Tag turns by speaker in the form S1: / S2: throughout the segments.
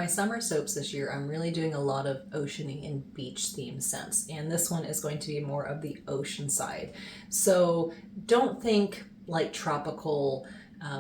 S1: my summer soaps this year, I'm really doing a lot of oceany and beach themed scents, and this one is going to be more of the ocean side. So don't think like tropical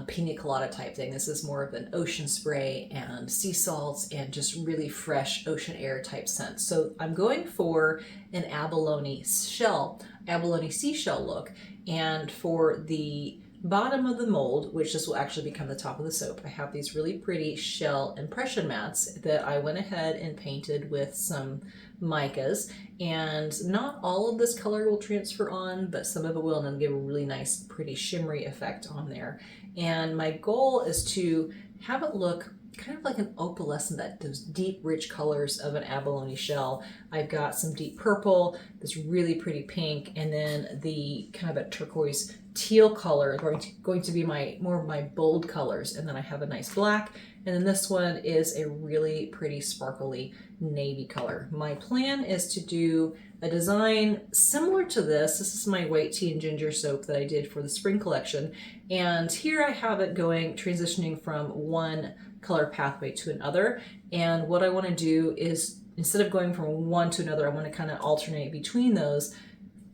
S1: pina colada type thing. This is more of an ocean spray and sea salts and just really fresh ocean air type scent. So I'm going for an abalone seashell look, and for the bottom of the mold, which this will actually become the top of the soap, I have these really pretty shell impression mats that I went ahead and painted with some micas, and not all of this color will transfer on, but some of it will, and it'll give a really nice pretty shimmery effect on there. And my goal is to have it look kind of like an opalescent, those deep rich colors of an abalone shell. I've got some deep purple, this really pretty pink, and then the kind of a turquoise teal color going to be more of my bold colors, and then I have a nice black, and then this one is a really pretty sparkly navy color. My plan is to do a design similar to this. This is my white tea and ginger soap that I did for the spring collection, and here I have it transitioning from one color pathway to another. And what I want to do is, instead of going from one to another, I want to kind of alternate between those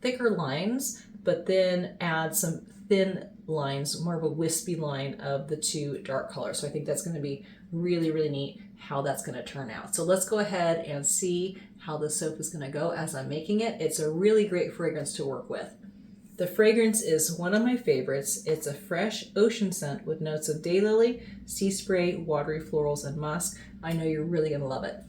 S1: thicker lines, but then add some thin lines, more of a wispy line of the two dark colors. So I think that's going to be really, really neat how that's going to turn out. So let's go ahead and see how the soap is going to go as I'm making it. It's a really great fragrance to work with. The fragrance is one of my favorites. It's a fresh ocean scent with notes of daylily, sea spray, watery florals, and musk. I know you're really going to love it.